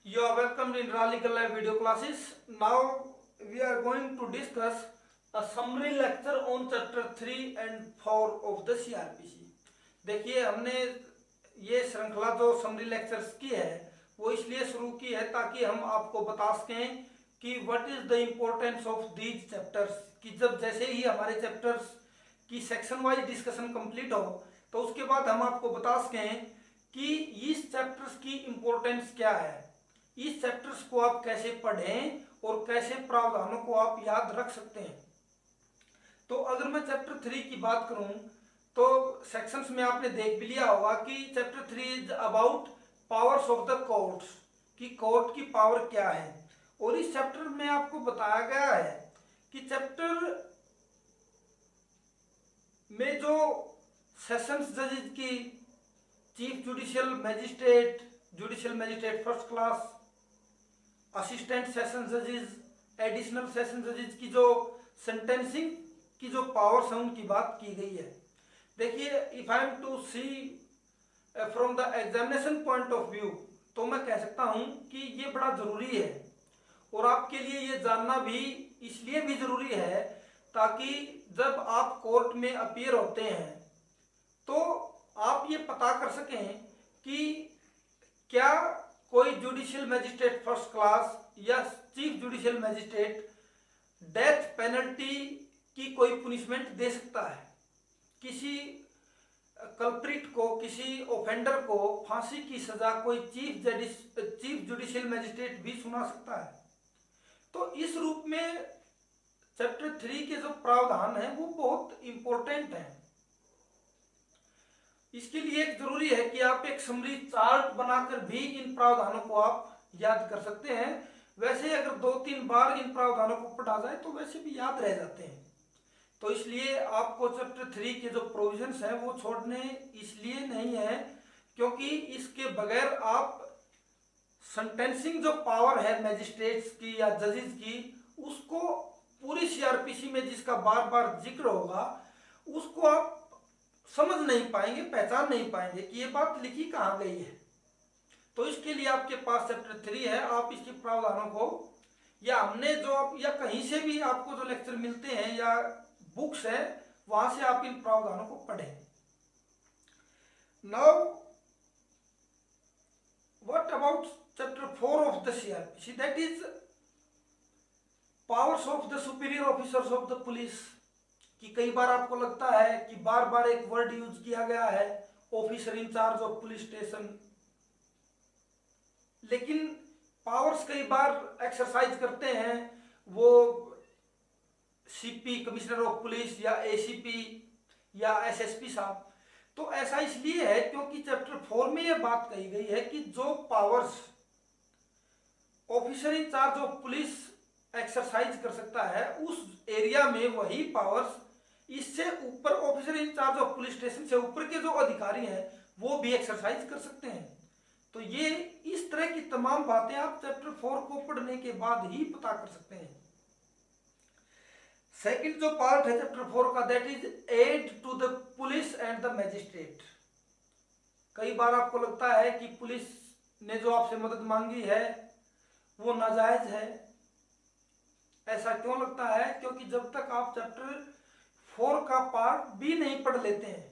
You are welcome in Raleigh Live video classes. Now we are going to discuss a summary lecture on chapter 3 and 4 of the CRPC. देखिए हमने ये श्रृंखला जो summary lectures की है वो इसलिए शुरू की है ताकि हम आपको बता सकें कि what is the importance of these chapters, कि जब जैसे ही हमारे चैप्टर्स की सेक्शन वाइज डिस्कशन कंप्लीट हो तो उसके बाद हम आपको बता सकें कि इस चैप्टर्स की इम्पोर्टेंस क्या है, इस चैप्टर्स को आप कैसे पढ़ें और कैसे प्रावधानों को आप याद रख सकते हैं। तो अगर मैं चैप्टर 3 की बात करूं तो सेक्शंस में आपने देख भी लिया होगा कि chapter 3 is about powers of the courts, कि कोर्ट की पावर क्या है। और इस चैप्टर में आपको बताया गया है कि चैप्टर में जो सेशंस जजेस की chief judicial magistrate first class, assistant session जजेस, एडिशनल सेशन जजेस की जो सेंटेंसिंग की जो पावर्स हैं उनकी बात की गई है। देखिए, if I am to see from the examination point of view तो मैं कह सकता हूं कि ये बड़ा जरूरी है और आपके लिए ये जानना भी इसलिए भी जरूरी है ताकि जब आप कोर्ट में अपीयर होते हैं तो आप ये पता कर सकें कि क्या कोई जुडिशियल मैजिस्ट्रेट फर्स्ट क्लास या chief judicial magistrate death penalty की कोई पुनिशमेंट दे सकता है। किसी कल्प्रिट को, किसी ऑफेंडर को फांसी की सजा कोई चीफ जुडिशियल मैजिस्ट्रेट भी सुना सकता है। तो इस रूप में चैप्टर 3 के जो प्रावधान है वो बहुत इंपॉर्टेंट है। इसके लिए जरूरी है कि आप एक समरी चार्ट बनाकर भी इन प्रावधानों को आप याद कर सकते हैं। वैसे अगर 2-3 बार इन प्रावधानों को पढ़ा जाए तो वैसे भी याद रह जाते हैं। तो इसलिए आपको चैप्टर 3 के जो प्रोविजंस हैं वो छोड़ने इसलिए नहीं है क्योंकि इसके बगैर आप सेंटेंसिंग जो पावर है मैजिस्ट्रेट्स की या जजेस की, उसको पूरी सीआरपीसी में जिसका बार बार जिक्र होगा उसको आप समझ नहीं पाएंगे, पहचान नहीं पाएंगे कि ये बात लिखी कहाँ गई है। तो इसके लिए आपके पास चैप्टर 3 है, आप इसके प्रावधानों को या हमने जो आप या कहीं से भी आपको जो लेक्चर मिलते हैं या बुक्स है वहां से आप इन प्रावधानों को पढ़ें। Now what about chapter 4 of the CrPC, that is powers of the superior officers of the police. कि कई बार आपको लगता है कि बार बार एक वर्ड यूज किया गया है officer incharge of police station, लेकिन पावर्स कई बार एक्सरसाइज करते हैं वो सीपी कमिश्नर ऑफ पुलिस या एसीपी या एसएसपी साहब। तो ऐसा इसलिए है क्योंकि चैप्टर 4 में यह बात कही गई है कि जो powers officer incharge of police exercise कर सकता है उस एरिया में वही पावर्स इससे ऊपर officer incharge of police station से ऊपर के जो अधिकारी हैं वो भी एक्सरसाइज कर सकते हैं। तो ये इस तरह की तमाम बातें आप चैप्टर 4 को पढ़ने के बाद ही पता कर सकते हैं। सेकंड जो पार्ट है चैप्टर 4 का, that is aid to the police and the magistrate. कई बार आपको लगता है कि पुलिस ने जो आपसे मदद मांगी है वो नाजायज है। ऐसा क्यों लगता है? क्योंकि जब तक आप चैप्टर 4 का पार्ट बी नहीं पढ़ लेते हैं,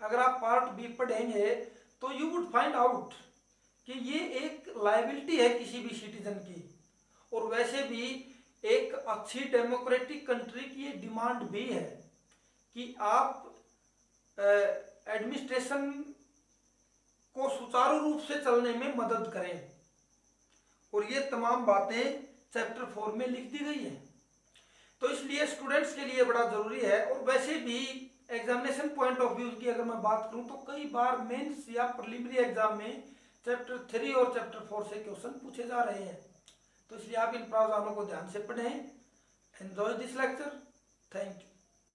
अगर आप पार्ट बी पढ़ेंगे तो यू वुड फाइंड आउट कि ये एक लायबिलिटी है किसी भी सिटीजन की, और वैसे भी एक अच्छी डेमोक्रेटिक कंट्री की ये डिमांड भी है कि आप एडमिनिस्ट्रेशन को सुचारू रूप से चलने में मदद करें, और ये तमाम बातें चैप्टर 4 में लिख दी गई है। तो इसलिए स्टूडेंट्स के लिए बड़ा जरूरी है। और वैसे भी एग्जामिनेशन पॉइंट ऑफ व्यू की अगर मैं बात करूं तो कई बार मेंस या प्रीलिमिनरी एग्जाम में चैप्टर 3 और चैप्टर 4 से क्वेश्चन पूछे जा रहे हैं। तो इसलिए आप इन प्रावधानों को ध्यान से पढ़ें। Enjoy this lecture. Thank you.